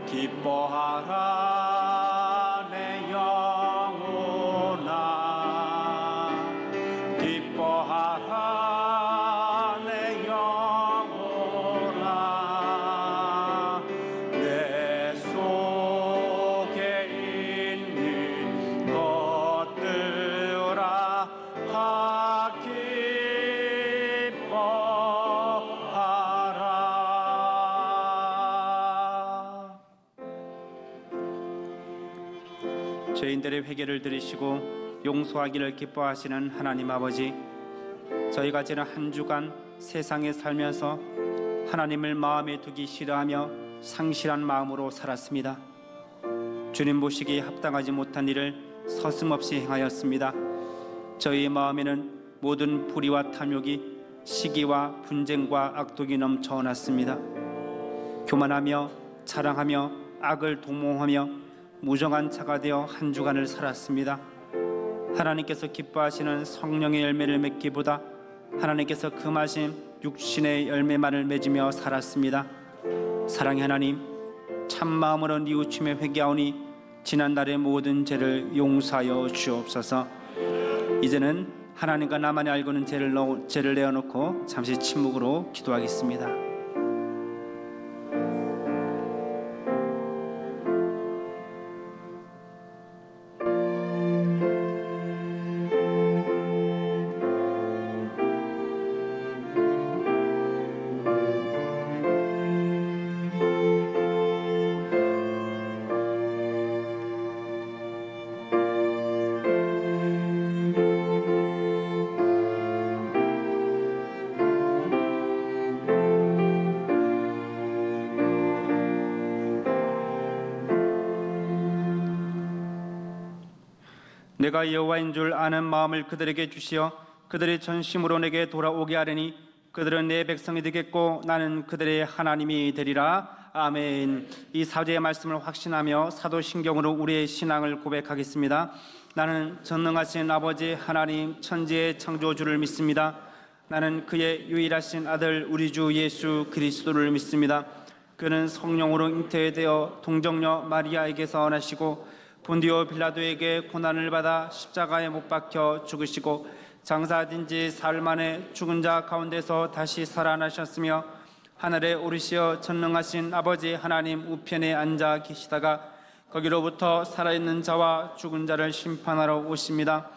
기뻐하라 내 영혼아 기뻐하라 내 영혼아 내 속에 있는 것들아 다 기뻐하라. 죄인들의 회개를 들으시고 용서하기를 기뻐하시는 하나님 아버지, 저희가 지난 한 주간 세상에 살면서 하나님을 마음에 두기 싫어하며 상실한 마음으로 살았습니다. 주님 보시기에 합당하지 못한 일을 서슴없이 행하였습니다. 저희의 마음에는 모든 불의와 탐욕이 시기와 분쟁과 악독이 넘쳐났습니다. 교만하며 자랑하며 악을 동몽하며 무정한 자가 되어 한 주간을 살았습니다. 하나님께서 기뻐하시는 성령의 열매를 맺기보다 하나님께서 금하신 육신의 열매만을 맺으며 살았습니다. 사랑의 하나님, 참마음으로 뉘우치며 회개하오니 지난날의 모든 죄를 용서하여 주옵소서. 이제는 하나님과 나만이 알고 있는 죄를 내어놓고 잠시 침묵으로 기도하겠습니다. 내가 여호와인 줄 아는 마음을 그들에게 주시어 그들의 전심으로 내게 돌아오게 하려니 그들은 내 백성이 되겠고 나는 그들의 하나님이 되리라. 아멘. 이 사제의 말씀을 확신하며 사도신경으로 우리의 신앙을 고백하겠습니다. 나는 전능하신 아버지 하나님 천지의 창조주를 믿습니다. 나는 그의 유일하신 아들 우리 주 예수 그리스도를 믿습니다. 그는 성령으로 잉태되어 동정녀 마리아에게서 나시고 본디오 빌라도에게 고난을 받아 십자가에 못 박혀 죽으시고 장사된 지 사흘 만에 죽은 자 가운데서 다시 살아나셨으며 하늘에 오르시어 전능하신 아버지 하나님 우편에 앉아 계시다가 거기로부터 살아있는 자와 죽은 자를 심판하러 오십니다.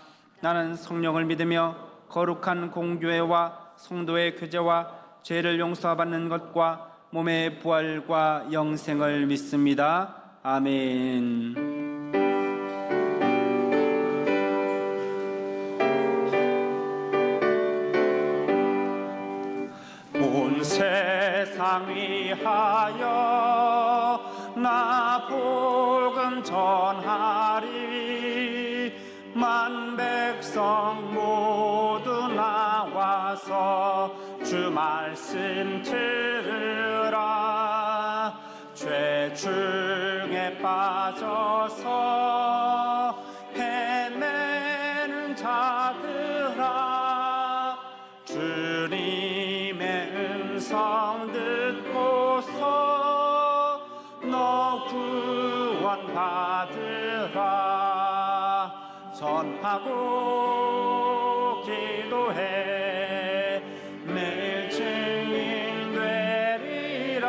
나는 성령을 믿으며 거룩한 공교회와 성도의 교제와 죄를 용서받는 것과 몸의 부활과 영생을 믿습니다. 아멘. 온 세상 위하여 나 복음 전하리. 만 백성 모두 나와서 주 말씀 들으라. 죄 중에 빠져서 헤매는 자들아, 주님의 음성 듣고서 너 구원받으라. 전하고 기도해 매일 증인 되리라.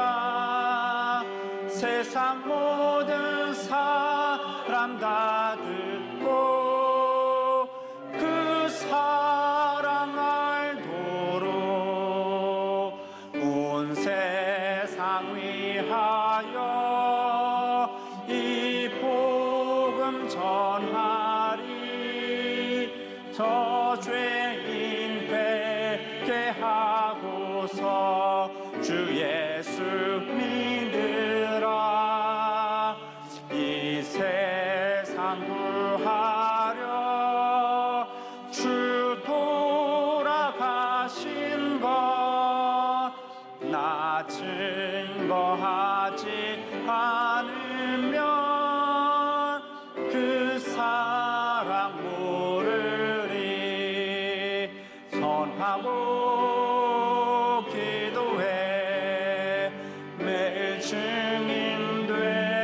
세상 모든 사람 다 듣고 그 사랑 알도록 온 세상 위하여 이 복음 전하리. 저 죄인 회개하고서 주 예수 믿으라. 이 세상 구하려 주 돌아가신 것 나 증거하지 않으면 그 사랑 모르리. 선하고 기도해 매일 증인 돼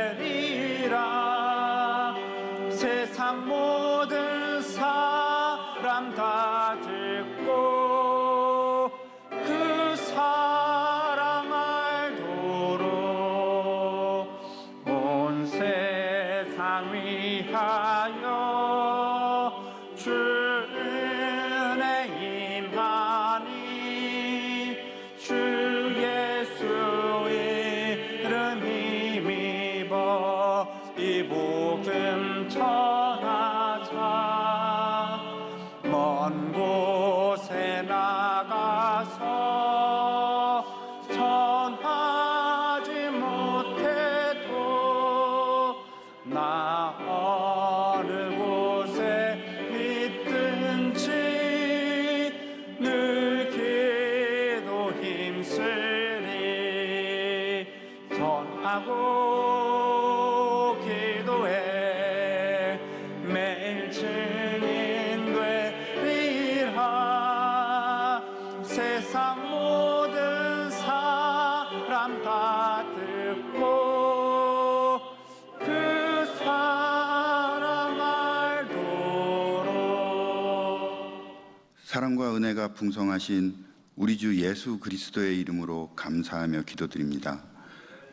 은혜가 풍성하신 우리 주 예수 그리스도의 이름으로 감사하며 기도드립니다.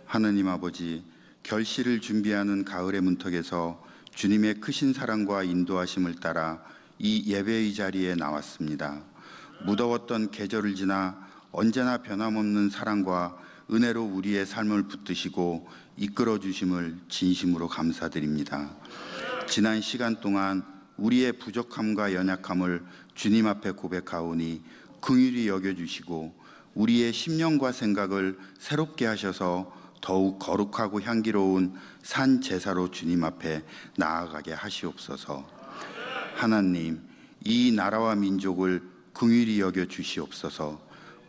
하느님 아버지, 결실을 준비하는 가을의 문턱에서 주님의 크신 사랑과 인도하심을 따라 이 예배의 자리에 나왔습니다. 무더웠던 계절을 지나 언제나 변함없는 사랑과 은혜로 우리의 삶을 붙드시고 이끌어 주심을 진심으로 감사드립니다. 지난 시간 동안 우리의 부족함과 연약함을 주님 앞에 고백하오니 긍휼히 여겨주시고 우리의 심령과 생각을 새롭게 하셔서 더욱 거룩하고 향기로운 산 제사로 주님 앞에 나아가게 하시옵소서. 하나님, 이 나라와 민족을 긍휼히 여겨 주시옵소서.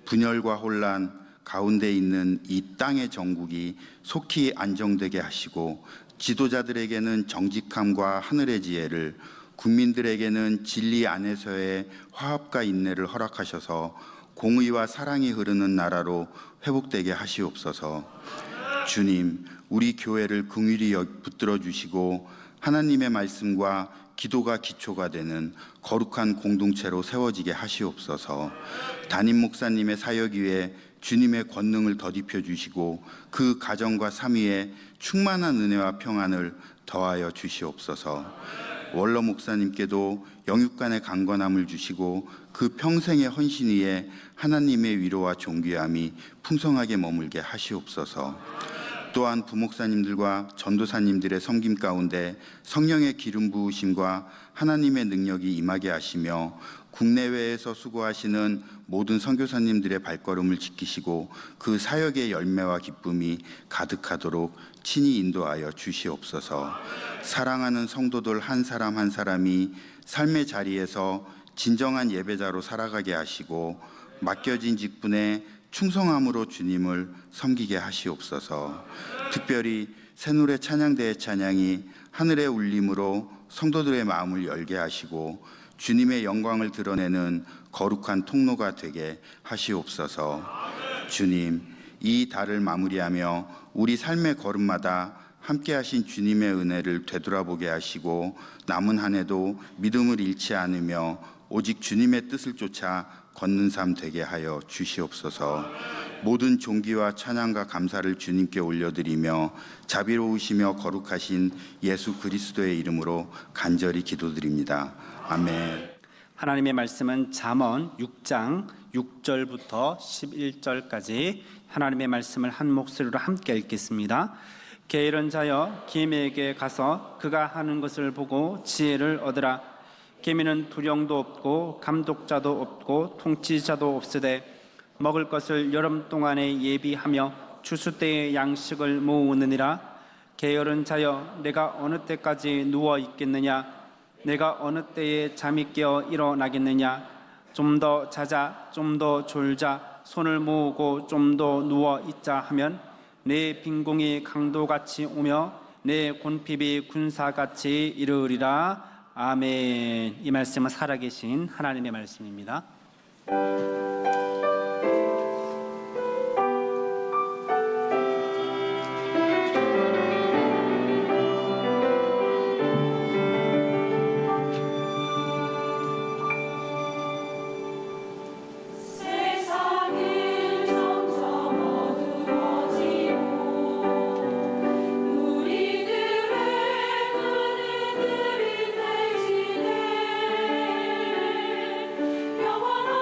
분열과 혼란 가운데 있는 이 땅의 정국이 속히 안정되게 하시고 지도자들에게는 정직함과 하늘의 지혜를, 국민들에게는 진리 안에서의 화합과 인내를 허락하셔서 공의와 사랑이 흐르는 나라로 회복되게 하시옵소서. 주님, 우리 교회를 긍휼히 붙들어 주시고 하나님의 말씀과 기도가 기초가 되는 거룩한 공동체로 세워지게 하시옵소서. 담임 목사님의 사역 위에 주님의 권능을 덧입혀 주시고 그 가정과 삶 위에 충만한 은혜와 평안을 더하여 주시옵소서. 원로 목사님께도 영육간의 강건함을 주시고 그 평생의 헌신 위에 하나님의 위로와 존귀함이 풍성하게 머물게 하시옵소서. 또한 부목사님들과 전도사님들의 섬김 가운데 성령의 기름 부으심과 하나님의 능력이 임하게 하시며 국내외에서 수고하시는 모든 선교사님들의 발걸음을 지키시고 그 사역의 열매와 기쁨이 가득하도록 친히 인도하여 주시옵소서. 사랑하는 성도들 한 사람 한 사람이 삶의 자리에서 진정한 예배자로 살아가게 하시고 맡겨진 직분에 충성함으로 주님을 섬기게 하시옵소서. 특별히 새노래 찬양대의 찬양이 하늘의 울림으로 성도들의 마음을 열게 하시고 주님의 영광을 드러내는 거룩한 통로가 되게 하시옵소서. 주님, 이 달을 마무리하며 우리 삶의 걸음마다 함께 하신 주님의 은혜를 되돌아보게 하시고 남은 한 해도 믿음을 잃지 않으며 오직 주님의 뜻을 쫓아 걷는 삶 되게 하여 주시옵소서. 모든 존귀와 찬양과 감사를 주님께 올려드리며 자비로우시며 거룩하신 예수 그리스도의 이름으로 간절히 기도드립니다. 아멘. 하나님의 말씀은 잠언 6장 6절부터 11절까지 하나님의 말씀을 한 목소리로 함께 읽겠습니다. 게으른 자여 기미에게 가서 그가 하는 것을 보고 지혜를 얻으라. 기미는 두령도 없고 감독자도 없고 통치자도 없으되 먹을 것을 여름 동안에 예비하며 추수 때에 양식을 모으느니라. 게으른 자여 내가 어느 때까지 누워 있겠느냐? 내가 어느 때에 잠이 깨어 일어나겠느냐? 좀 더 자자, 좀 더 졸자, 손을 모으고 좀 더 누워 있자 하면 내 빈공이 강도같이 오며 내 곤핍이 군사같이 이르리라. 아멘. 이 말씀은 살아계신 하나님의 말씀입니다. 영원한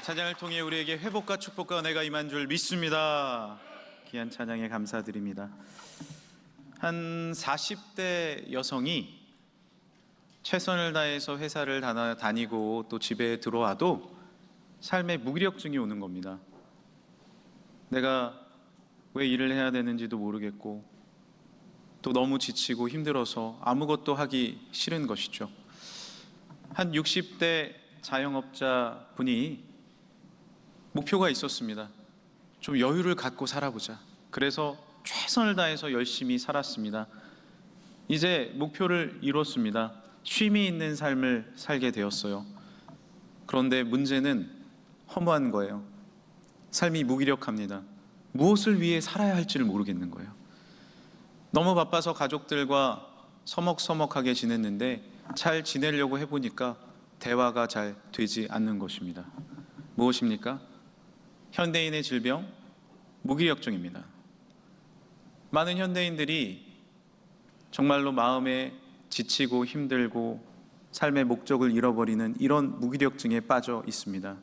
찬양을 통해 우리에게 회복과 축복과 은혜가 임한 줄 믿습니다. 귀한 찬양에 감사드립니다. 한 40대 여성이 최선을 다해서 회사를 다니고 또 집에 들어와도 삶의 무기력증이 오는 겁니다. 내가 왜 일을 해야 되는지도 모르겠고 또 너무 지치고 힘들어서 아무것도 하기 싫은 것이죠. 한 60대 자영업자 분이 목표가 있었습니다. 좀 여유를 갖고 살아보자. 그래서 최선을 다해서 열심히 살았습니다. 이제 목표를 이뤘습니다. 쉼이 있는 삶을 살게 되었어요. 그런데 문제는 허무한 거예요. 삶이 무기력합니다. 무엇을 위해 살아야 할지를 모르겠는 거예요. 너무 바빠서 가족들과 서먹서먹하게 지냈는데 잘 지내려고 해보니까 대화가 잘 되지 않는 것입니다. 무엇입니까? 현대인의 질병, 무기력증입니다. 많은 현대인들이 정말로 마음에 지치고 힘들고 삶의 목적을 잃어버리는 이런 무기력증에 빠져 있습니다.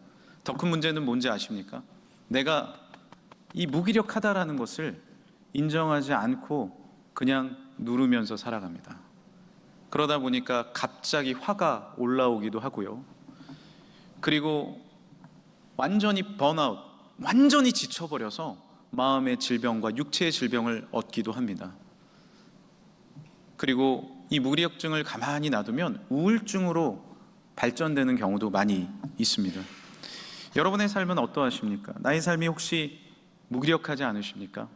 더 큰 문제는 뭔지 아십니까? 내가 이 무기력하다라는 것을 인정하지 않고 그냥 누르면서 살아갑니다. 그러다 보니까 갑자기 화가 올라오기도 하고요. 그리고 완전히 번아웃, 완전히 지쳐버려서 마음의 질병과 육체의 질병을 얻기도 합니다. 그리고 이 무기력증을 가만히 놔두면 우울증으로 발전되는 경우도 많이 있습니다. 여러분의 삶은 어떠하십니까? 나의 삶이 혹시 무기력하지 않으십니까?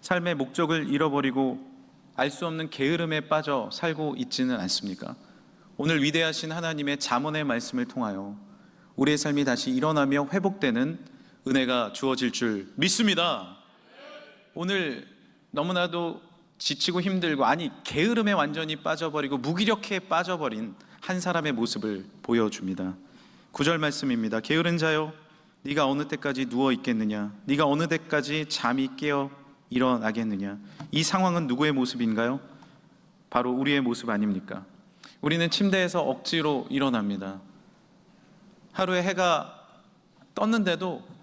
삶의 목적을 잃어버리고 알 수 없는 게으름에 빠져 살고 있지는 않습니까? 오늘 위대하신 하나님의 잠언의 말씀을 통하여 우리의 삶이 다시 일어나며 회복되는 은혜가 주어질 줄 믿습니다. 오늘 너무나도 지치고 힘들고 게으름에 완전히 빠져버리고 무기력에 빠져버린 한 사람의 모습을 보여줍니다. 9절 말씀입니다. 게으른 자여 네가 어느 때까지 누워 있겠느냐? 네가 어느 때까지 잠이 깨어 일어나겠느냐? 이 상황은 누구의 모습인가요? 바로 우리의 모습 아닙니까? 우리는 침대에서 억지로 일어납니다. 하루에 해가 떴는데도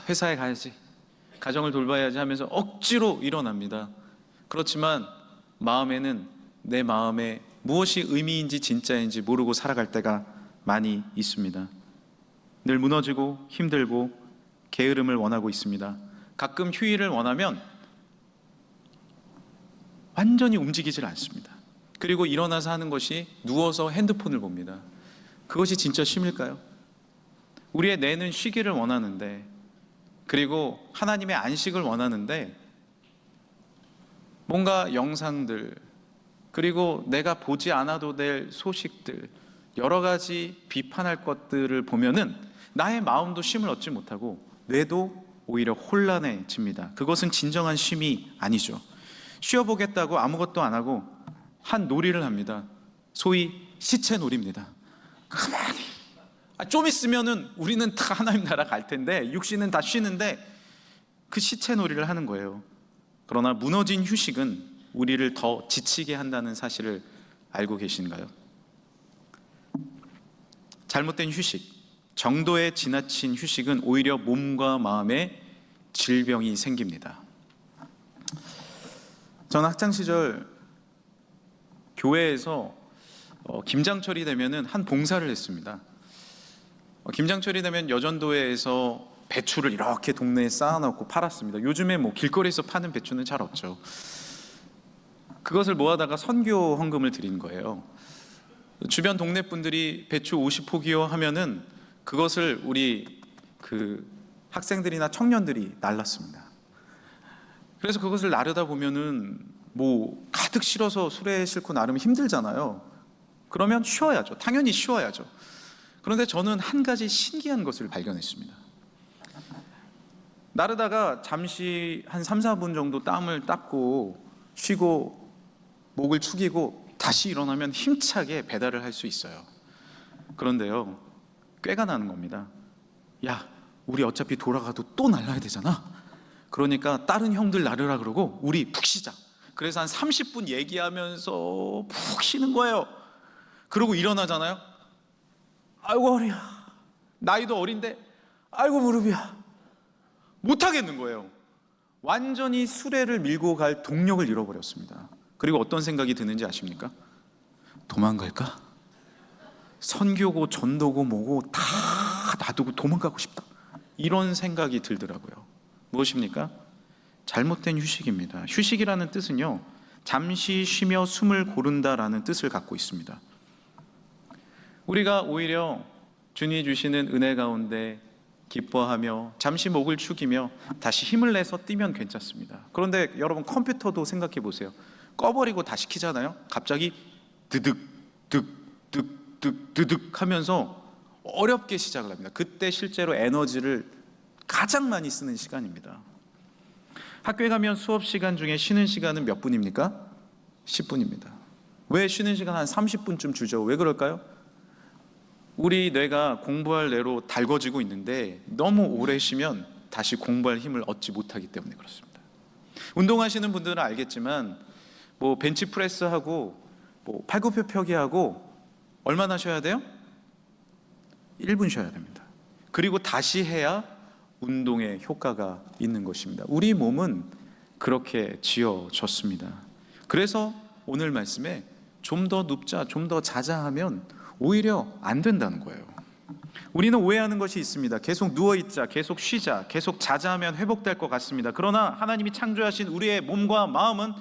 회사에 가야지, 가정을 돌봐야지 하면서 억지로 일어납니다. 그렇지만 마음에는 내 마음에 무엇이 의미인지 진짜인지 모르고 살아갈 때가 많이 있습니다. 늘 무너지고 힘들고 게으름을 원하고 있습니다. 가끔 휴일을 원하면 완전히 움직이질 않습니다. 그리고 일어나서 하는 것이 누워서 핸드폰을 봅니다. 그것이 진짜 쉼일까요? 우리의 뇌는 쉬기를 원하는데, 그리고 하나님의 안식을 원하는데 뭔가 영상들, 그리고 내가 보지 않아도 될 소식들, 여러 가지 비판할 것들을 보면은 나의 마음도 쉼을 얻지 못하고 뇌도 오히려 혼란해집니다. 그것은 진정한 쉼이 아니죠. 쉬어보겠다고 아무것도 안 하고 한 놀이를 합니다. 소위 시체놀이입니다. 가만히 좀 있으면은 우리는 다 하나님 나라 갈 텐데, 육신은 다 쉬는데 그 시체놀이를 하는 거예요. 그러나 무너진 휴식은 우리를 더 지치게 한다는 사실을 알고 계신가요? 잘못된 휴식, 정도에 지나친 휴식은 오히려 몸과 마음에 질병이 생깁니다. 전 학창시절 교회에서 김장철이 되면은 한 봉사를 했습니다. 김장철이 되면 여전도회에서 배추를 이렇게 동네에 쌓아놓고 팔았습니다. 요즘에 길거리에서 파는 배추는 잘 없죠. 그것을 모아다가 선교 헌금을 드린 거예요. 주변 동네 분들이 배추 50포기요 하면은 그것을 우리 학생들이나 청년들이 날랐습니다. 그래서 그것을 나르다 보면은 가득 실어서 수레에 싣고 나르면 힘들잖아요. 그러면 쉬어야죠. 당연히 쉬어야죠. 그런데 저는 한 가지 신기한 것을 발견했습니다. 나르다가 잠시 한 3, 4분 정도 땀을 닦고 쉬고 목을 축이고 다시 일어나면 힘차게 배달을 할 수 있어요. 그런데요, 꾀가 나는 겁니다. 야, 우리 어차피 돌아가도 또 날라야 되잖아. 그러니까 다른 형들 나르라 그러고 우리 푹 쉬자. 그래서 한 30분 얘기하면서 푹 쉬는 거예요. 그러고 일어나잖아요. 아이고 허리야, 나이도 어린데 아이고 무릎이야. 못하겠는 거예요. 완전히 수레를 밀고 갈 동력을 잃어버렸습니다. 그리고 어떤 생각이 드는지 아십니까? 도망갈까? 선교고 전도고 뭐고 다 놔두고 도망가고 싶다. 이런 생각이 들더라고요. 무엇입니까? 잘못된 휴식입니다. 휴식이라는 뜻은요, 잠시 쉬며 숨을 고른다라는 뜻을 갖고 있습니다. 우리가 오히려 주님이 주시는 은혜 가운데 기뻐하며 잠시 목을 축이며 다시 힘을 내서 뛰면 괜찮습니다. 그런데 여러분, 컴퓨터도 생각해 보세요. 꺼버리고 다시 키잖아요. 갑자기 드득 득득 드득 하면서 어렵게 시작을 합니다. 그때 실제로 에너지를 가장 많이 쓰는 시간입니다. 학교에 가면 수업 시간 중에 쉬는 시간은 몇 분입니까? 10분입니다. 왜 쉬는 시간 한 30분쯤 주죠? 왜 그럴까요? 우리 뇌가 공부할 뇌로 달궈지고 있는데 너무 오래 쉬면 다시 공부할 힘을 얻지 못하기 때문에 그렇습니다. 운동하시는 분들은 알겠지만 뭐 벤치프레스 하고 뭐 팔굽혀펴기 하고 얼마나 쉬어야 돼요? 1분 쉬어야 됩니다. 그리고 다시 해야 운동의 효과가 있는 것입니다. 우리 몸은 그렇게 지어졌습니다. 그래서 오늘 말씀에 좀 더 눕자, 좀 더 자자 하면 오히려 안 된다는 거예요. 우리는 오해하는 것이 있습니다. 계속 누워있자, 계속 쉬자, 계속 자자 하면 회복될 것 같습니다. 그러나 하나님이 창조하신 우리의 몸과 마음은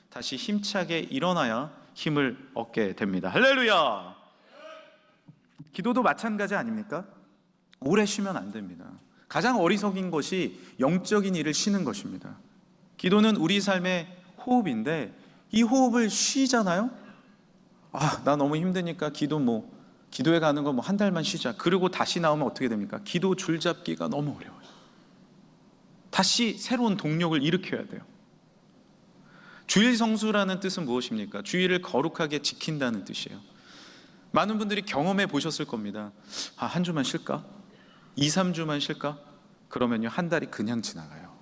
다시 힘차게 일어나야 힘을 얻게 됩니다. 할렐루야! 기도도 마찬가지 아닙니까? 오래 쉬면 안 됩니다. 가장 어리석인 것이 영적인 일을 쉬는 것입니다. 기도는 우리 삶의 호흡인데 이 호흡을 쉬잖아요. 나 너무 힘드니까 기도에 가는 거 한 달만 쉬자. 그리고 다시 나오면 어떻게 됩니까? 기도 줄잡기가 너무 어려워요. 다시 새로운 동력을 일으켜야 돼요. 주일 성수라는 뜻은 무엇입니까? 주일을 거룩하게 지킨다는 뜻이에요. 많은 분들이 경험해 보셨을 겁니다. 한 주만 쉴까? 2, 3주만 쉴까? 그러면요, 한 달이 그냥 지나가요.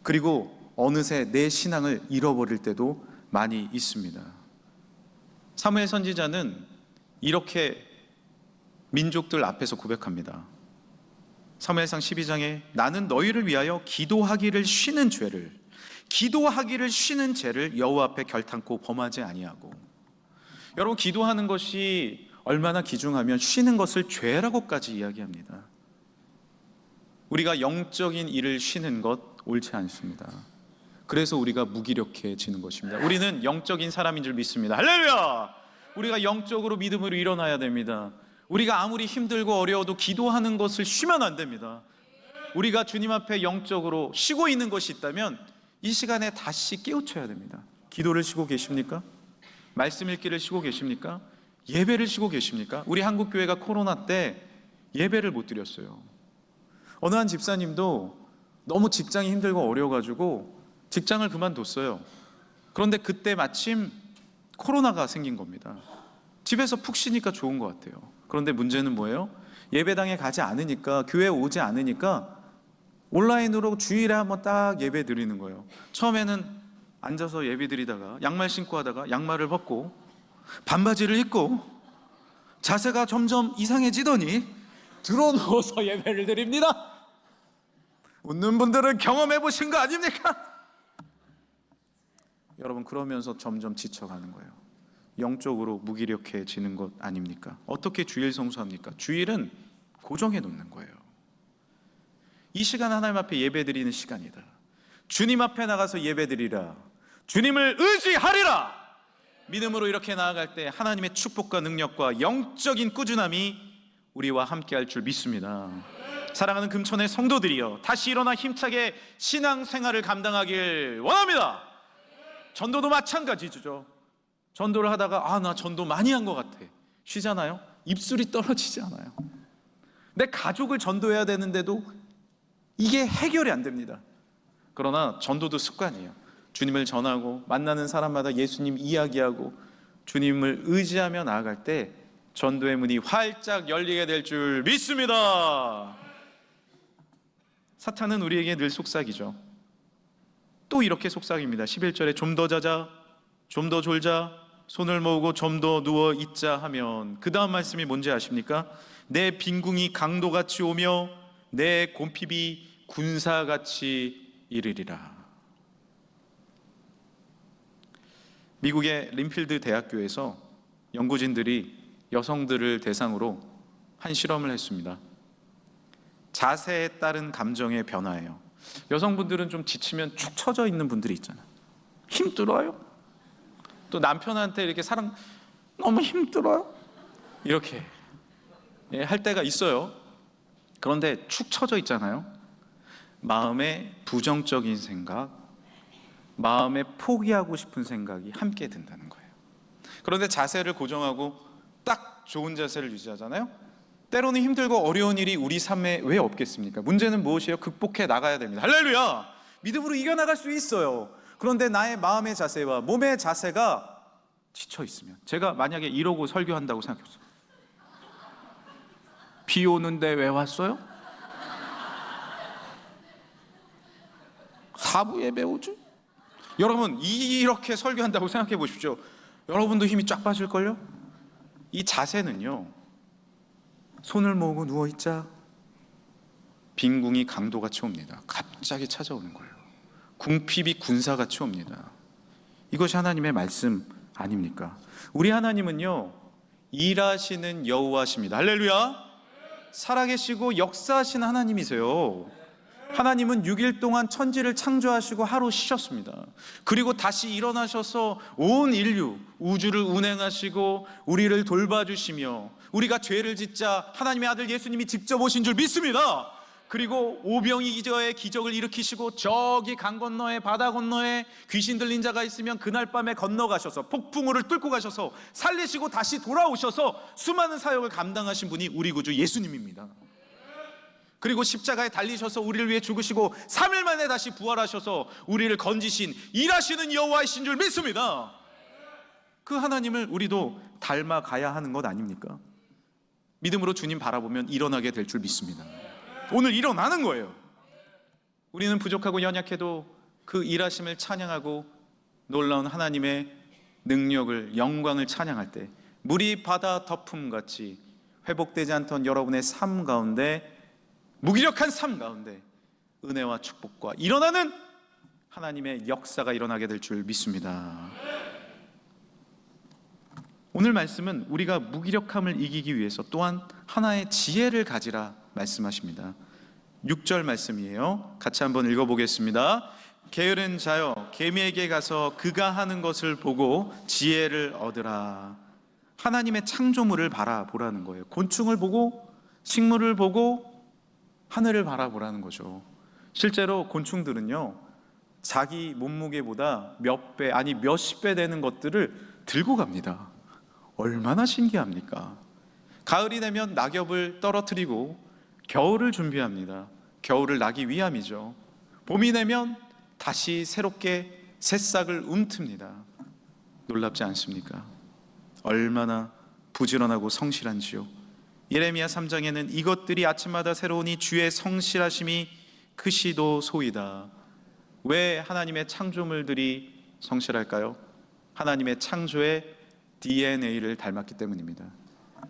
그리고 어느새 내 신앙을 잃어버릴 때도 많이 있습니다. 사무엘 선지자는 이렇게 민족들 앞에서 고백합니다. 사무엘상 12장에 나는 너희를 위하여 기도하기를 쉬는 죄를 여호와 앞에 결탄코 범하지 아니하고. 여러분, 기도하는 것이 얼마나 귀중하면 쉬는 것을 죄라고까지 이야기합니다. 우리가 영적인 일을 쉬는 것 옳지 않습니다. 그래서 우리가 무기력해지는 것입니다. 우리는 영적인 사람인 줄 믿습니다. 할렐루야! 우리가 영적으로 믿음으로 일어나야 됩니다. 우리가 아무리 힘들고 어려워도 기도하는 것을 쉬면 안 됩니다. 우리가 주님 앞에 영적으로 쉬고 있는 것이 있다면 이 시간에 다시 깨우쳐야 됩니다. 기도를 쉬고 계십니까? 말씀 읽기를 쉬고 계십니까? 예배를 쉬고 계십니까? 우리 한국교회가 코로나 때 예배를 못 드렸어요. 어느 한 집사님도 너무 직장이 힘들고 어려워가지고 직장을 그만뒀어요. 그런데 그때 마침 코로나가 생긴 겁니다. 집에서 푹 쉬니까 좋은 것 같아요. 그런데 문제는 뭐예요? 예배당에 가지 않으니까, 교회에 오지 않으니까 온라인으로 주일에 한번 딱 예배 드리는 거예요. 처음에는 앉아서 예배 드리다가 양말 신고 하다가 양말을 벗고 반바지를 입고 자세가 점점 이상해지더니 들어 누워서 예배를 드립니다. 웃는 분들은 경험해 보신 거 아닙니까? 여러분, 그러면서 점점 지쳐가는 거예요. 영적으로 무기력해지는 것 아닙니까? 어떻게 주일 성수합니까? 주일은 고정해 놓는 거예요. 이 시간 하나님 앞에 예배 드리는 시간이다. 주님 앞에 나가서 예배 드리라. 주님을 의지하리라. 믿음으로 이렇게 나아갈 때 하나님의 축복과 능력과 영적인 꾸준함이 우리와 함께할 줄 믿습니다. 사랑하는 금천의 성도들이여, 다시 일어나 힘차게 신앙생활을 감당하길 원합니다. 전도도 마찬가지죠. 전도를 하다가 나 전도 많이 한 것 같아. 쉬잖아요. 입술이 떨어지지 않아요. 내 가족을 전도해야 되는데도 이게 해결이 안 됩니다. 그러나 전도도 습관이에요. 주님을 전하고 만나는 사람마다 예수님 이야기하고 주님을 의지하며 나아갈 때 전도의 문이 활짝 열리게 될 줄 믿습니다. 사탄은 우리에게 늘 속삭이죠. 또 이렇게 속삭입니다. 11절에 좀 더 자자, 좀 더 졸자, 손을 모으고 좀 더 누워 있자 하면 그 다음 말씀이 뭔지 아십니까? 내 빈궁이 강도같이 오며 내 곰핍이 군사같이 이르리라. 미국의 린필드 대학교에서 연구진들이 여성들을 대상으로 한 실험을 했습니다. 자세에 따른 감정의 변화예요. 여성분들은 좀 지치면 축 처져 있는 분들이 있잖아요. 힘들어요. 또 남편한테 이렇게 사랑 너무 힘들어요. 이렇게 할 때가 있어요. 그런데 축 처져 있잖아요. 마음에 부정적인 생각, 마음에 포기하고 싶은 생각이 함께 든다는 거예요. 그런데 자세를 고정하고 딱 좋은 자세를 유지하잖아요. 때로는 힘들고 어려운 일이 우리 삶에 왜 없겠습니까? 문제는 무엇이에요? 극복해 나가야 됩니다. 할렐루야! 믿음으로 이겨나갈 수 있어요. 그런데 나의 마음의 자세와 몸의 자세가 지쳐 있으면, 제가 만약에 이러고 설교한다고 생각했어요. 비 오는데 왜 왔어요? 사부 예배 오지? 여러분, 이렇게 설교한다고 생각해 보십시오. 여러분도 힘이 쫙 빠질걸요? 이 자세는요, 손을 모으고 누워있자. 빈궁이 강도같이 옵니다. 갑자기 찾아오는 거예요. 궁핍이 군사같이 옵니다. 이것이 하나님의 말씀 아닙니까? 우리 하나님은요, 일하시는 여호와십니다. 할렐루야! 살아계시고 역사하시는 하나님이세요. 하나님은 6일 동안 천지를 창조하시고 하루 쉬셨습니다. 그리고 다시 일어나셔서 온 인류, 우주를 운행하시고 우리를 돌봐주시며, 우리가 죄를 짓자 하나님의 아들 예수님이 직접 오신 줄 믿습니다. 그리고 오병이어의 기적을 일으키시고 저기 강 건너에, 바다 건너에 귀신 들린 자가 있으면 그날 밤에 건너가셔서 폭풍우를 뚫고 가셔서 살리시고 다시 돌아오셔서 수많은 사역을 감당하신 분이 우리 구주 예수님입니다. 그리고 십자가에 달리셔서 우리를 위해 죽으시고 3일 만에 다시 부활하셔서 우리를 건지신 일하시는 여호와이신 줄 믿습니다. 그 하나님을 우리도 닮아가야 하는 것 아닙니까? 믿음으로 주님 바라보면 일어나게 될 줄 믿습니다. 오늘 일어나는 거예요. 우리는 부족하고 연약해도 그 일하심을 찬양하고 놀라운 하나님의 능력을, 영광을 찬양할 때 물이 바다 덮음같이 회복되지 않던 여러분의 삶 가운데, 무기력한 삶 가운데 은혜와 축복과 일어나는 하나님의 역사가 일어나게 될 줄 믿습니다. 오늘 말씀은 우리가 무기력함을 이기기 위해서 또한 하나의 지혜를 가지라 말씀하십니다. 6절 말씀이에요. 같이 한번 읽어보겠습니다. 게으른 자여, 개미에게 가서 그가 하는 것을 보고 지혜를 얻으라. 하나님의 창조물을 바라보라는 거예요. 곤충을 보고, 식물을 보고, 하늘을 바라보라는 거죠. 실제로 곤충들은요, 자기 몸무게보다 몇 배, 아니 몇십 배 되는 것들을 들고 갑니다. 얼마나 신기합니까? 가을이 되면 낙엽을 떨어뜨리고 겨울을 준비합니다. 겨울을 나기 위함이죠. 봄이 되면 다시 새롭게 새싹을 움틉니다. 놀랍지 않습니까? 얼마나 부지런하고 성실한지요. 예레미야 3장에는 이것들이 아침마다 새로우니 주의 성실하심이 크시도소이다. 왜 하나님의 창조물들이 성실할까요? 하나님의 창조의 DNA를 닮았기 때문입니다.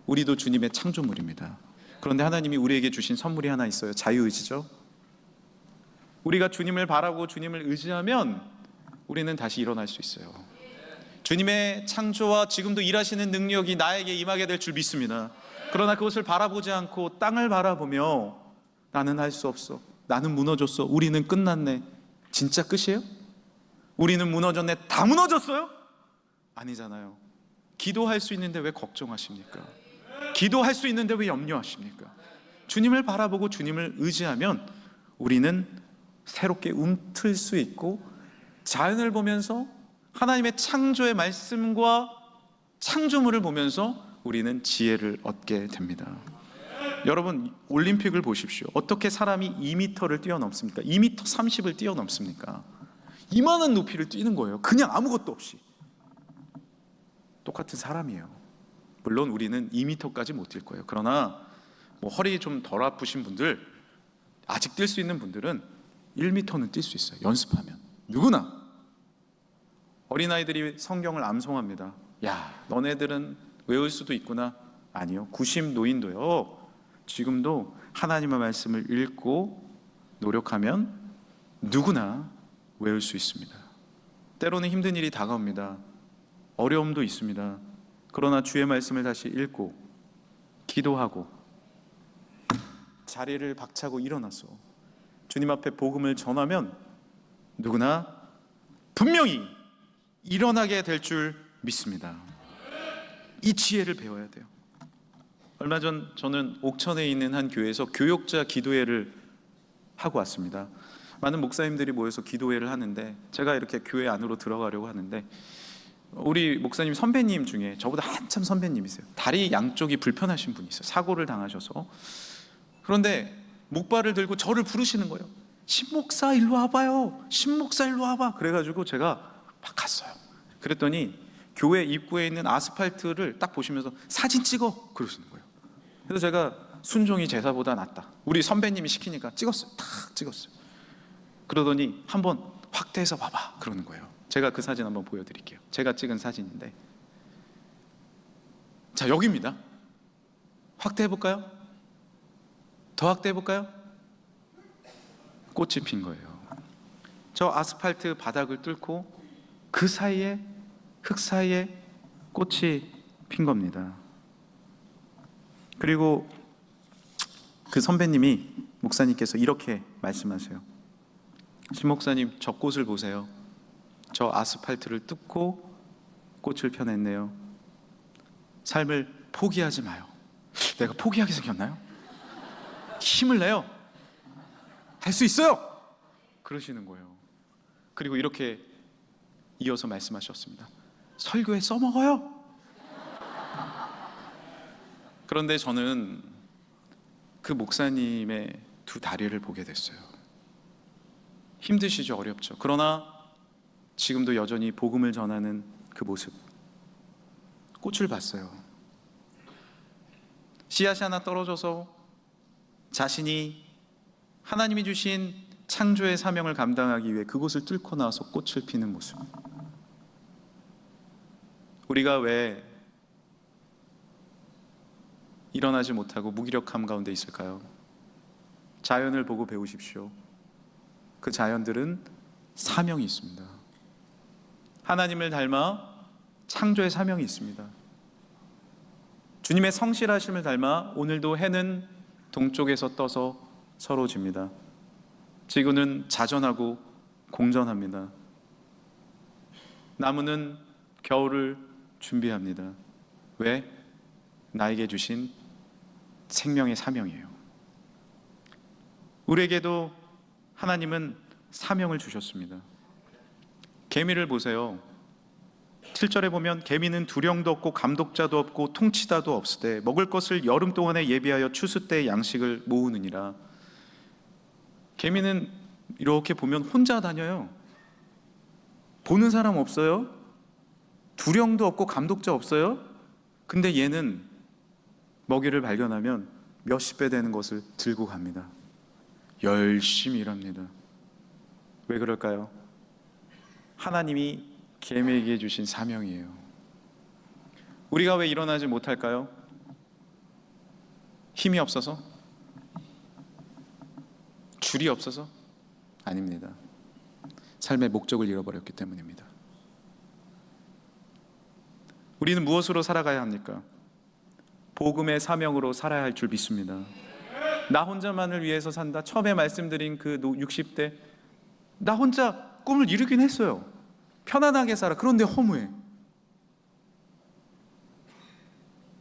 우리도 주님의 창조물입니다. 그런데 하나님이 우리에게 주신 선물이 하나 있어요. 자유의지죠. 우리가 주님을 바라고 주님을 의지하면 우리는 다시 일어날 수 있어요. 주님의 창조와 지금도 일하시는 능력이 나에게 임하게 될 줄 믿습니다. 그러나 그것을 바라보지 않고 땅을 바라보며 나는 할 수 없어, 나는 무너졌어, 우리는 끝났네. 진짜 끝이에요? 우리는 무너졌네. 다 무너졌어요? 아니잖아요. 기도할 수 있는데 왜 걱정하십니까? 기도할 수 있는데 왜 염려하십니까? 주님을 바라보고 주님을 의지하면 우리는 새롭게 움틀 수 있고, 자연을 보면서 하나님의 창조의 말씀과 창조물을 보면서 우리는 지혜를 얻게 됩니다. 여러분, 올림픽을 보십시오. 어떻게 사람이 2m를 뛰어넘습니까? 2m 30을 뛰어넘습니까? 이만한 높이를 뛰는 거예요. 그냥 아무것도 없이. 똑같은 사람이에요. 물론 우리는 2m까지 못 뛸 거예요. 그러나 허리 좀 덜 아프신 분들, 아직 뛸 수 있는 분들은 1m는 뛸 수 있어요. 연습하면. 누구나. 어린아이들이 성경을 암송합니다. 야, 너네들은 외울 수도 있구나. 아니요. 90노인도요. 지금도 하나님의 말씀을 읽고 노력하면 누구나 외울 수 있습니다. 때로는 힘든 일이 다가옵니다. 어려움도 있습니다. 그러나 주의 말씀을 다시 읽고 기도하고 자리를 박차고 일어나서 주님 앞에 복음을 전하면 누구나 분명히 일어나게 될 줄 믿습니다. 이 지혜를 배워야 돼요. 얼마 전 저는 옥천에 있는 한 교회에서 교역자 기도회를 하고 왔습니다. 많은 목사님들이 모여서 기도회를 하는데 제가 이렇게 교회 안으로 들어가려고 하는데 우리 목사님 선배님 중에 저보다 한참 선배님이세요. 다리 양쪽이 불편하신 분이 있어요. 사고를 당하셔서. 그런데 목발을 들고 저를 부르시는 거예요. 신목사 일로 와봐요. 신목사 일로 와봐. 그래가지고 제가 막 갔어요. 그랬더니 교회 입구에 있는 아스팔트를 딱 보시면서 사진 찍어 그러시는 거예요. 그래서 제가 순종이 제사보다 낫다. 우리 선배님이 시키니까 찍었어요. 탁 찍었어요. 그러더니 한번 확대해서 봐봐 그러는 거예요. 제가 그 사진 한번 보여드릴게요. 제가 찍은 사진인데, 자, 여기입니다. 확대해볼까요? 더 확대해볼까요? 꽃이 핀 거예요. 저 아스팔트 바닥을 뚫고 그 사이에, 흙 사이에 꽃이 핀 겁니다. 그리고 그 선배님이, 목사님께서 이렇게 말씀하세요. 신 목사님, 저 꽃을 보세요. 저 아스팔트를 뚫고 꽃을 펴냈네요. 삶을 포기하지 마요. 내가 포기하게 생겼나요? 힘을 내요. 할 수 있어요. 그러시는 거예요. 그리고 이렇게 이어서 말씀하셨습니다. 설교에 써먹어요. 그런데 저는 그 목사님의 두 다리를 보게 됐어요. 힘드시죠? 어렵죠. 그러나 지금도 여전히 복음을 전하는 그 모습, 꽃을 봤어요. 씨앗이 하나 떨어져서 자신이 하나님이 주신 창조의 사명을 감당하기 위해 그곳을 뚫고 나와서 꽃을 피는 모습. 우리가 왜 일어나지 못하고 무기력함 가운데 있을까요? 자연을 보고 배우십시오. 그 자연들은 사명이 있습니다. 하나님을 닮아 창조의 사명이 있습니다. 주님의 성실하심을 닮아 오늘도 해는 동쪽에서 떠서 서로 집니다. 지구는 자전하고 공전합니다. 나무는 겨울을 준비합니다. 왜? 나에게 주신 생명의 사명이에요. 우리에게도 하나님은 사명을 주셨습니다. 개미를 보세요. 7절에 보면 개미는 두령도 없고 감독자도 없고 통치자도 없으되 먹을 것을 여름 동안에 예비하여 추수 때 양식을 모으느니라. 개미는 이렇게 보면 혼자 다녀요. 보는 사람 없어요. 두령도 없고 감독자 없어요. 근데 얘는 먹이를 발견하면 몇십 배 되는 것을 들고 갑니다. 열심히 일합니다. 왜 그럴까요? 하나님이 개미에게 주신 사명이에요. 우리가 왜 일어나지 못할까요? 힘이 없어서? 줄이 없어서? 아닙니다. 삶의 목적을 잃어버렸기 때문입니다. 우리는 무엇으로 살아가야 합니까? 복음의 사명으로 살아야 할 줄 믿습니다. 나 혼자만을 위해서 산다. 처음에 말씀드린 그 60대, 나 혼자 꿈을 이루긴 했어요. 편안하게 살아. 그런데 허무해.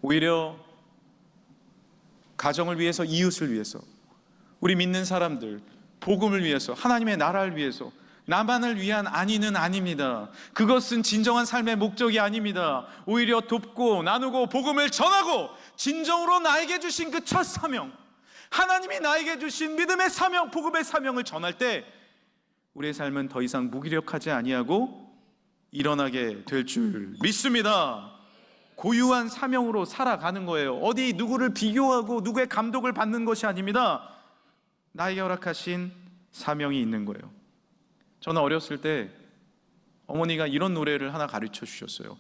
오히려 가정을 위해서, 이웃을 위해서, 우리 믿는 사람들, 복음을 위해서, 하나님의 나라를 위해서, 나만을 위한 안위는 아닙니다. 그것은 진정한 삶의 목적이 아닙니다. 오히려 돕고 나누고 복음을 전하고 진정으로 나에게 주신 그 첫 사명, 하나님이 나에게 주신 믿음의 사명, 복음의 사명을 전할 때 우리의 삶은 더 이상 무기력하지 아니하고 일어나게 될 줄 믿습니다. 고유한 사명으로 살아가는 거예요. 어디 누구를 비교하고 누구의 감독을 받는 것이 아닙니다. 나에게 허락하신 사명이 있는 거예요. 저는 어렸을 때 어머니가 이런 노래를 하나 가르쳐 주셨어요.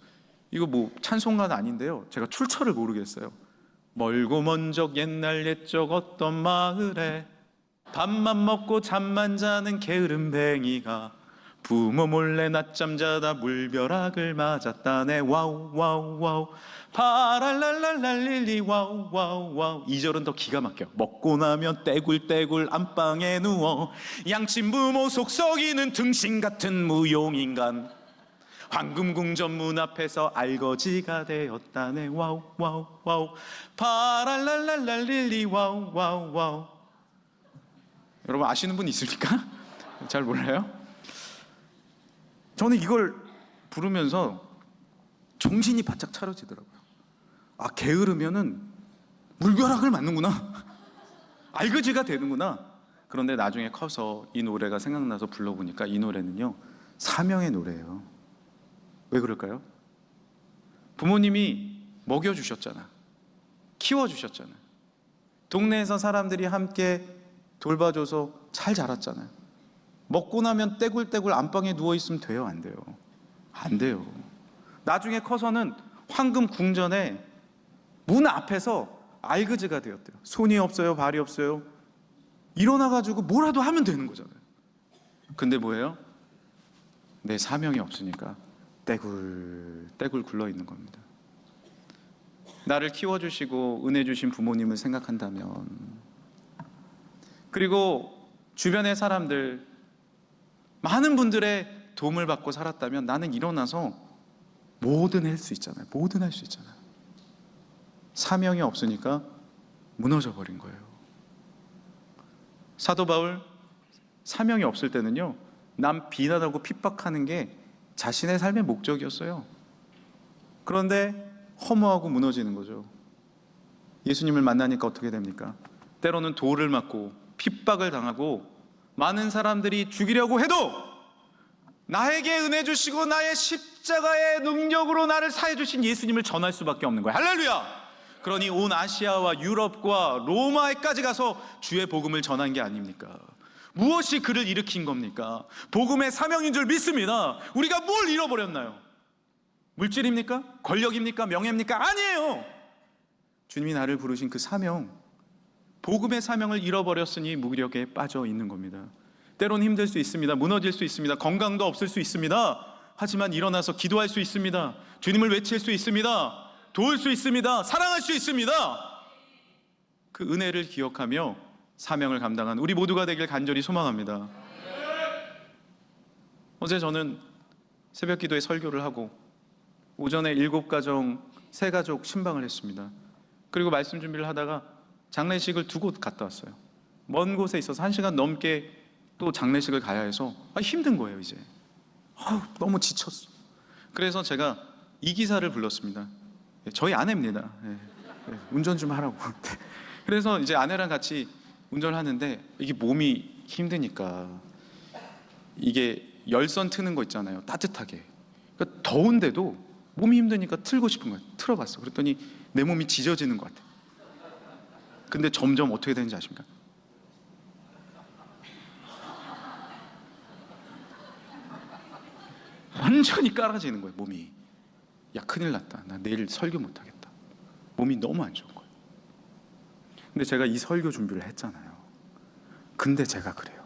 이거 뭐 찬송가는 아닌데요, 제가 출처를 모르겠어요. 멀고 먼 적 옛날 옛적 어떤 마을에 밥만 먹고 잠만 자는 게으름뱅이가 부모 몰래 낮잠 자다 물벼락을 맞았다네. 와우 와우 와우 파랄랄랄랄릴리 와우 와우 와우. 2절은 더 기가 막혀. 먹고 나면 떼굴떼굴 안방에 누워 양친부모 속 썩이는 등신 같은 무용인간 황금궁전 문 앞에서 알거지가 되었다네. 와우 와우 와우 파랄랄랄랄릴리 와우 와우 와우. 여러분 아시는 분 있습니까? 잘 몰라요? 저는 이걸 부르면서 정신이 바짝 차려지더라고요. 아, 게으르면은 물벼락을 맞는구나. 알거지가 되는구나. 그런데 나중에 커서 이 노래가 생각나서 불러보니까 이 노래는요, 사명의 노래예요. 왜 그럴까요? 부모님이 먹여주셨잖아. 키워주셨잖아. 동네에서 사람들이 함께 돌봐줘서 잘 자랐잖아요. 먹고 나면 떼굴떼굴 안방에 누워있으면 돼요? 안 돼요? 안 돼요. 나중에 커서는 황금 궁전에 문 앞에서 알그즈가 되었대요. 손이 없어요? 발이 없어요? 일어나가지고 뭐라도 하면 되는 거잖아요. 근데 뭐예요? 내 사명이 없으니까 떼굴떼굴 굴러있는 겁니다. 나를 키워주시고 은혜 주신 부모님을 생각한다면, 그리고 주변의 사람들, 많은 분들의 도움을 받고 살았다면 나는 일어나서 뭐든 할 수 있잖아요. 뭐든 할 수 있잖아요. 사명이 없으니까 무너져 버린 거예요. 사도 바울, 사명이 없을 때는요, 남 비난하고 핍박하는 게 자신의 삶의 목적이었어요. 그런데 허무하고 무너지는 거죠. 예수님을 만나니까 어떻게 됩니까? 때로는 돌을 맞고 핍박을 당하고 많은 사람들이 죽이려고 해도 나에게 은혜 주시고 나의 십자가의 능력으로 나를 사해 주신 예수님을 전할 수밖에 없는 거예요. 할렐루야! 그러니 온 아시아와 유럽과 로마에까지 가서 주의 복음을 전한 게 아닙니까? 무엇이 그를 일으킨 겁니까? 복음의 사명인 줄 믿습니다. 우리가 뭘 잃어버렸나요? 물질입니까? 권력입니까? 명예입니까? 아니에요. 주님이 나를 부르신 그 사명, 복음의 사명을 잃어버렸으니 무기력에 빠져 있는 겁니다. 때로는 힘들 수 있습니다. 무너질 수 있습니다. 건강도 없을 수 있습니다. 하지만 일어나서 기도할 수 있습니다. 주님을 외칠 수 있습니다. 도울 수 있습니다. 사랑할 수 있습니다. 그 은혜를 기억하며 사명을 감당한 우리 모두가 되길 간절히 소망합니다. 어제 저는 새벽 기도에 설교를 하고 오전에 7가정 3가족 신방을 했습니다. 그리고 말씀 준비를 하다가 장례식을 2곳 갔다 왔어요. 먼 곳에 있어서 1시간 넘게 또 장례식을 가야 해서 힘든 거예요. 이제 너무 지쳤어. 그래서 제가 이 기사를 불렀습니다. 저희 아내입니다. 운전 좀 하라고. 그래서 이제 아내랑 같이 운전을 하는데 이게 몸이 힘드니까 이게 열선 트는 거 있잖아요. 따뜻하게. 그러니까 더운데도 몸이 힘드니까 틀고 싶은 거예요. 틀어봤어. 그랬더니 내 몸이 지져지는 것 같아. 근데 점점 어떻게 되는지 아십니까? 완전히 깔아지는 거예요. 몸이. 야, 큰일 났다. 나 내일 설교 못하겠다. 몸이 너무 안 좋은 거예요. 근데 제가 이 설교 준비를 했잖아요. 근데 제가 그래요.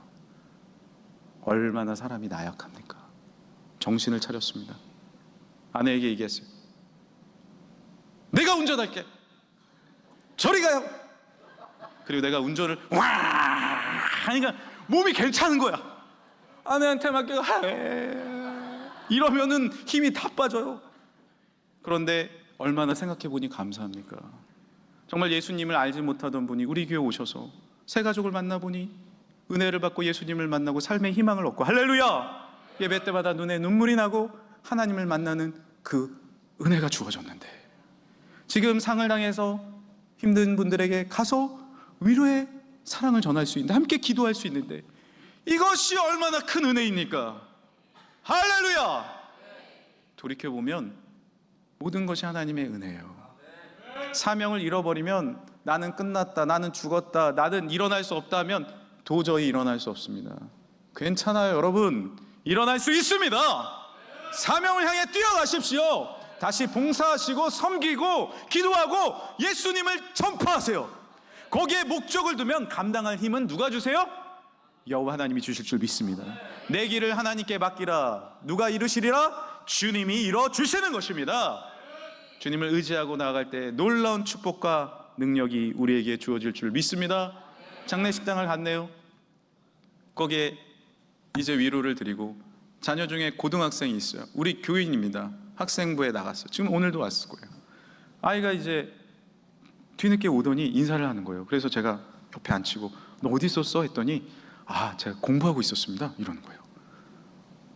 얼마나 사람이 나약합니까? 정신을 차렸습니다. 아내에게 얘기했어요. 내가 운전할게. 저리 가요. 그리고 내가 운전을 와 하니까 몸이 괜찮은 거야. 아내한테 맡겨 이러면은 힘이 다 빠져요. 그런데 얼마나 생각해 보니 감사합니까? 정말 예수님을 알지 못하던 분이 우리 교회 오셔서 새 가족을 만나보니 은혜를 받고 예수님을 만나고 삶의 희망을 얻고, 할렐루야! 예배 때마다 눈에 눈물이 나고 하나님을 만나는 그 은혜가 주어졌는데, 지금 상을 당해서 힘든 분들에게 가서 위로의 사랑을 전할 수 있는데, 함께 기도할 수 있는데, 이것이 얼마나 큰 은혜입니까? 할렐루야! 돌이켜보면 모든 것이 하나님의 은혜예요. 사명을 잃어버리면 나는 끝났다, 나는 죽었다, 나는 일어날 수 없다 하면 도저히 일어날 수 없습니다. 괜찮아요, 여러분. 일어날 수 있습니다. 사명을 향해 뛰어가십시오. 다시 봉사하시고 섬기고 기도하고 예수님을 전파하세요. 거기에 목적을 두면 감당할 힘은 누가 주세요? 여호와 하나님이 주실 줄 믿습니다. 내 길을 하나님께 맡기라. 누가 이루시리라? 주님이 이뤄 주시는 것입니다. 주님을 의지하고 나아갈 때 놀라운 축복과 능력이 우리에게 주어질 줄 믿습니다. 장례식장을 갔네요. 거기에 이제 위로를 드리고, 자녀 중에 고등학생이 있어요. 우리 교인입니다. 학생부에 나갔어요. 지금 오늘도 왔을 거예요. 아이가 이제 뒤늦게 오더니 인사를 하는 거예요. 그래서 제가 옆에 앉히고 너 어디 있었어? 했더니 제가 공부하고 있었습니다. 이러는 거예요.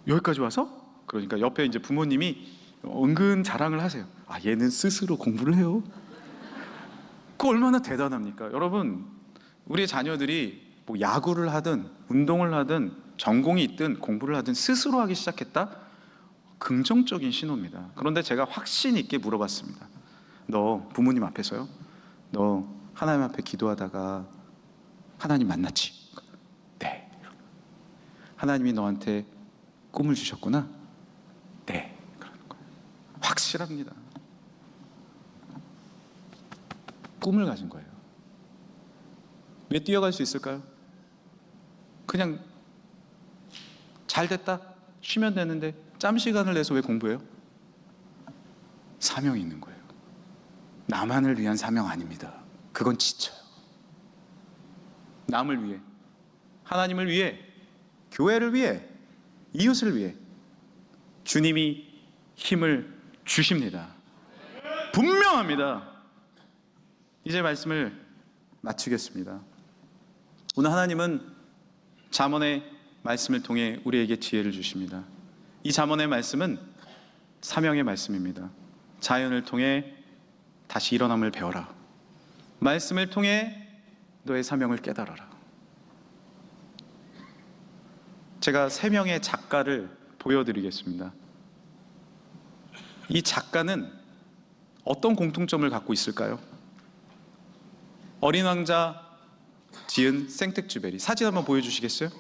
여기까지 와서? 그러니까 옆에 이제 부모님이 은근 자랑을 하세요. 얘는 스스로 공부를 해요. 그거 얼마나 대단합니까? 여러분, 우리의 자녀들이 뭐 야구를 하든 운동을 하든 전공이 있든 공부를 하든 스스로 하기 시작했다? 긍정적인 신호입니다. 그런데 제가 확신 있게 물어봤습니다. 너 부모님 앞에서요? 너 하나님 앞에 기도하다가 하나님 만났지? 네. 하나님이 너한테 꿈을 주셨구나? 네. 그러는 거예요. 확실합니다. 꿈을 가진 거예요. 왜 뛰어갈 수 있을까요? 그냥 잘 됐다, 쉬면 되는데 짬 시간을 내서 왜 공부해요? 사명이 있는 거예요. 나만을 위한 사명 아닙니다. 그건 지쳐요. 남을 위해, 하나님을 위해, 교회를 위해, 이웃을 위해 주님이 힘을 주십니다. 분명합니다. 이제 말씀을 마치겠습니다. 오늘 하나님은 잠언의 말씀을 통해 우리에게 지혜를 주십니다. 이 잠언의 말씀은 사명의 말씀입니다. 자연을 통해 다시 일어남을 배워라. 말씀을 통해 너의 사명을 깨달아라. 제가 3명의 작가를 보여드리겠습니다. 이 작가는 어떤 공통점을 갖고 있을까요? 어린 왕자 지은 생텍쥐베리. 사진 한번 보여주시겠어요?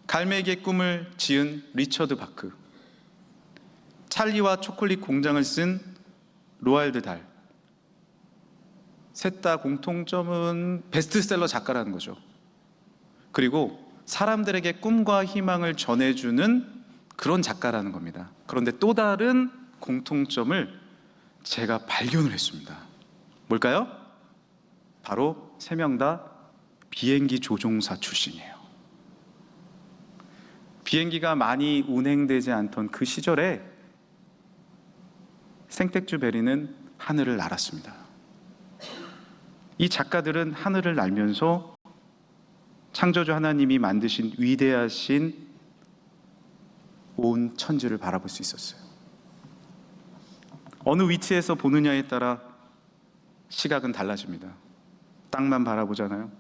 갈매기의 꿈을 지은 리처드 바크, 찰리와 초콜릿 공장을 쓴 로알드 달. 셋 다 공통점은 베스트셀러 작가라는 거죠. 그리고 사람들에게 꿈과 희망을 전해주는 그런 작가라는 겁니다. 그런데 또 다른 공통점을 제가 발견을 했습니다. 뭘까요? 바로 3명 다 비행기 조종사 출신이에요. 비행기가 많이 운행되지 않던 그 시절에 생텍쥐베리는 하늘을 날았습니다. 이 작가들은 하늘을 날면서 창조주 하나님이 만드신 위대하신 온 천지를 바라볼 수 있었어요. 어느 위치에서 보느냐에 따라 시각은 달라집니다. 땅만 바라보잖아요.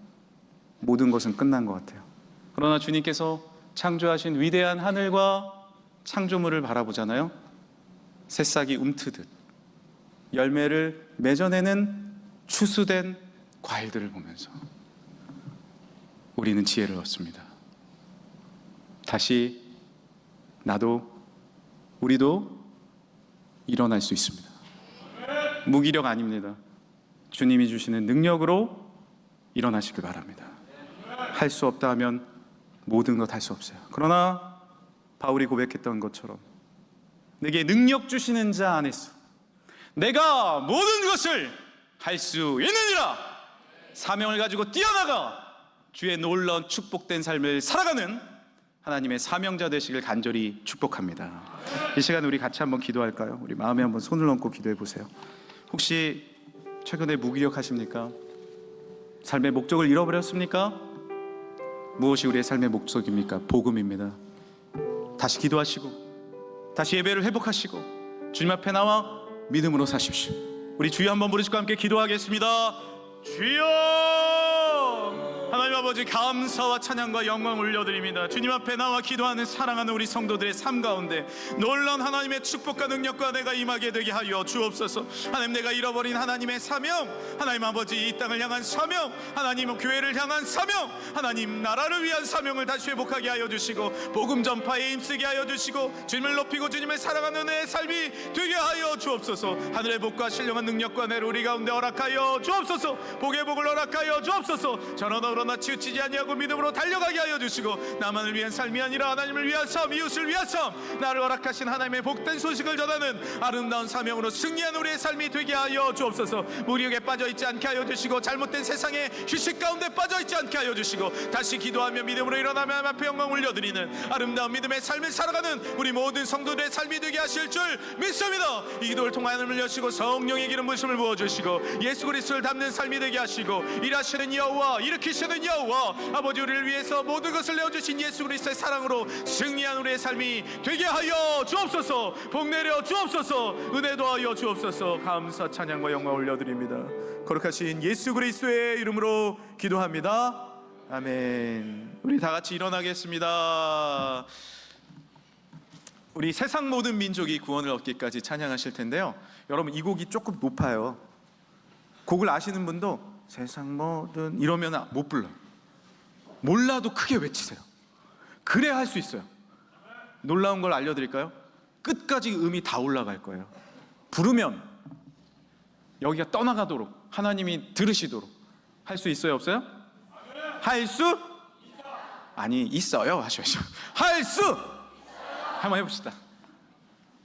모든 것은 끝난 것 같아요. 그러나 주님께서 창조하신 위대한 하늘과 창조물을 바라보잖아요. 새싹이 움트듯 열매를 맺어내는 추수된 과일들을 보면서 우리는 지혜를 얻습니다. 다시 나도, 우리도 일어날 수 있습니다. 무기력 아닙니다. 주님이 주시는 능력으로 일어나시길 바랍니다. 할 수 없다 하면 모든 것 할 수 없어요. 그러나 바울이 고백했던 것처럼 내게 능력 주시는 자 안에서 내가 모든 것을 할 수 있느니라. 사명을 가지고 뛰어나가 주의 놀라운 축복된 삶을 살아가는 하나님의 사명자 되시길 간절히 축복합니다. 이 시간 우리 같이 한번 기도할까요? 우리 마음에 한번 손을 얹고 기도해 보세요. 혹시 최근에 무기력하십니까? 삶의 목적을 잃어버렸습니까? 무엇이 우리의 삶의 목적입니까? 복음입니다. 다시 기도하시고 다시 예배를 회복하시고 주님 앞에 나와 믿음으로 사십시오. 우리 주여 한번 부르시고 함께 기도하겠습니다. 주여! 하나님 아버지, 감사와 찬양과 영광 올려드립니다. 주님 앞에 나와 기도하는 사랑하는 우리 성도들의 삶 가운데 놀라운 하나님의 축복과 능력과 내가 임하게 되게 하여 주옵소서. 하나님, 내가 잃어버린 하나님의 사명, 하나님 아버지 이 땅을 향한 사명, 하나님 교회를 향한 사명, 하나님 나라를 위한 사명을 다시 회복하게 하여 주시고 복음 전파에 힘쓰게 하여 주시고 주님을 높이고 주님을 사랑하는 내 삶이 되게 하여 주옵소서. 하늘의 복과 신령한 능력과 내를 우리 가운데 허락하여 주옵소서. 복의 복을 허락하여 주옵소서. 전언으로나 치우치지 아니하고 믿음으로 달려가게 하여 주시고 나만을 위한 삶이 아니라 하나님을 위한 삶, 이웃을 위한 삶, 나를 허락하신 하나님의 복된 소식을 전하는 아름다운 사명으로 승리하는 우리의 삶이 되게 하여 주옵소서. 무력에 빠져있지 않게 하여 주시고 잘못된 세상의 휴식 가운데 빠져있지 않게 하여 주시고 다시 기도하며 믿음으로 일어나며 하나님 앞에 영광 올려드리는 아름다운 믿음의 삶을 살아가는 우리 모든 성도들의 삶이 되게 하실 줄 믿습니다. 이 기도를 통하여 하늘을 여시고 성령의 기름 부으심을 부어주시고 예수 그리스도를 담는 삶이 되게 하시고 일하시는 여호와, 일으키시는 여호와, 아버지 우리를 위해서 모든 것을 내어주신 예수 그리스도의 사랑으로 승리한 우리의 삶이 되게 하여 주옵소서. 복 내려 주옵소서. 은혜도 하여 주옵소서. 감사 찬양과 영광 올려드립니다. 거룩하신 예수 그리스도의 이름으로 기도합니다. 아멘. 우리 다 같이 일어나겠습니다. 우리 세상 모든 민족이 구원을 얻기까지 찬양하실 텐데요. 여러분, 이 곡이 조금 높아요. 곡을 아시는 분도 세상 모든 이러면 못 불러요. 몰라도 크게 외치세요. 그래야 할 수 있어요. 놀라운 걸 알려드릴까요? 끝까지 음이 다 올라갈 거예요. 부르면 여기가 떠나가도록, 하나님이 들으시도록 할 수 있어요, 없어요? 할 수? 아니, 있어요 하셔야죠. 할 수! 한번 해봅시다.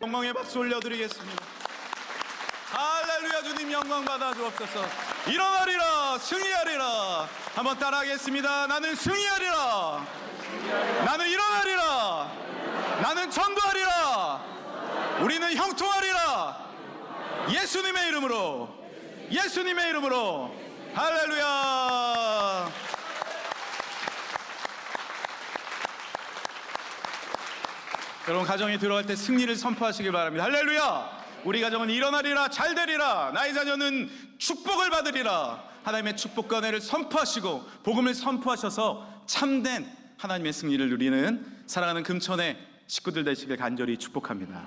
영광의 박수 올려드리겠습니다. 할렐루야. 주님 영광 받아 주옵소서. 일어나리라, 승리하리라. 한번 따라하겠습니다. 나는 승리하리라. 나는 일어나리라. 나는 전도하리라. 우리는 형통하리라. 예수님의 이름으로, 예수님의 이름으로. 할렐루야. 여러분, 가정에 들어갈 때 승리를 선포하시길 바랍니다. 할렐루야. 우리 가정은 일어나리라, 잘되리라. 나의 자녀는 축복을 받으리라. 하나님의 축복과 은혜를 선포하시고 복음을 선포하셔서 참된 하나님의 승리를 누리는 사랑하는 금천의 식구들 되시길 간절히 축복합니다.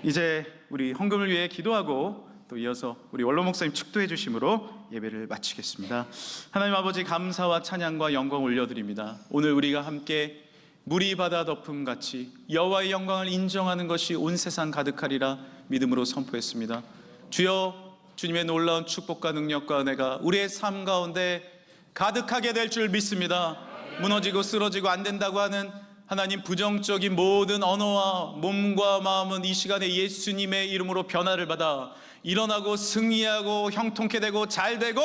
이제 우리 헌금을 위해 기도하고 또 이어서 우리 원로 목사님 축도해 주심으로 예배를 마치겠습니다. 하나님 아버지, 감사와 찬양과 영광 올려드립니다. 오늘 우리가 함께 물이 바다 덮음 같이 여호와의 영광을 인정하는 것이 온 세상 가득하리라 믿음으로 선포했습니다. 주여, 주님의 놀라운 축복과 능력과 은혜가 우리의 삶 가운데 가득하게 될 줄 믿습니다. 무너지고 쓰러지고 안 된다고 하는 하나님 부정적인 모든 언어와 몸과 마음은 이 시간에 예수님의 이름으로 변화를 받아 일어나고 승리하고 형통케 되고 잘되고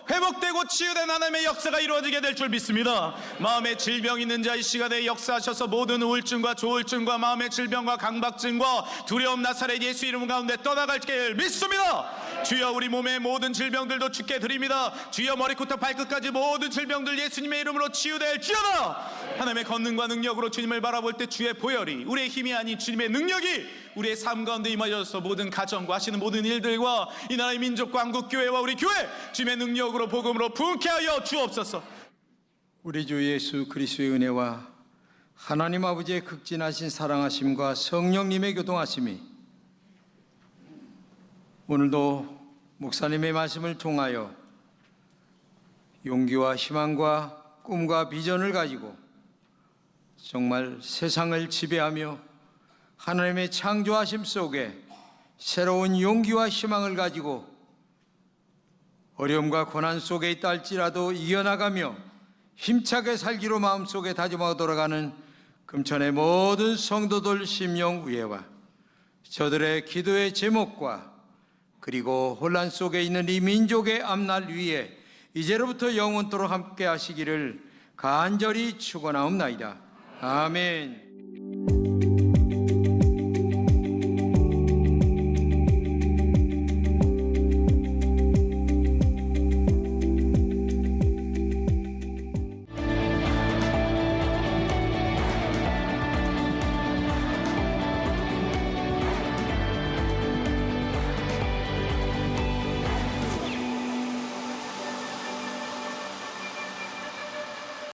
회복되고 치유된 하나님의 역사가 이루어지게 될 줄 믿습니다. 마음에 질병 있는 자 이 시간에 역사하셔서 모든 우울증과 조울증과 마음의 질병과 강박증과 두려움 나사렛 예수 이름 가운데 떠나갈 길 믿습니다. 주여, 우리 몸의 모든 질병들도 주께 드립니다. 주여, 머리부터 발끝까지 모든 질병들 예수님의 이름으로 치유될지어다. 하나님의 권능과 능력으로 주님을 바라볼 때 주의 보혈이, 우리의 힘이 아닌 주님의 능력이 우리의 삶 가운데 임하셔서 모든 가정과 하시는 모든 일들과 이 나라의 민족과 한국교회와 우리 교회 주님의 능력으로 복음으로 부흥케 하여 주옵소서. 우리 주 예수 그리스도의 은혜와 하나님 아버지의 극진하신 사랑하심과 성령님의 교통하심이 오늘도 목사님의 말씀을 통하여 용기와 희망과 꿈과 비전을 가지고 정말 세상을 지배하며 하나님의 창조하심 속에 새로운 용기와 희망을 가지고 어려움과 고난 속에 있다 할지라도 이겨나가며 힘차게 살기로 마음속에 다짐하고 돌아가는 금천의 모든 성도들 심령 위에와 저들의 기도의 제목과 그리고 혼란 속에 있는 이 민족의 앞날 위에 이제로부터 영원토록 함께 하시기를 간절히 축원하옵나이다. 아멘.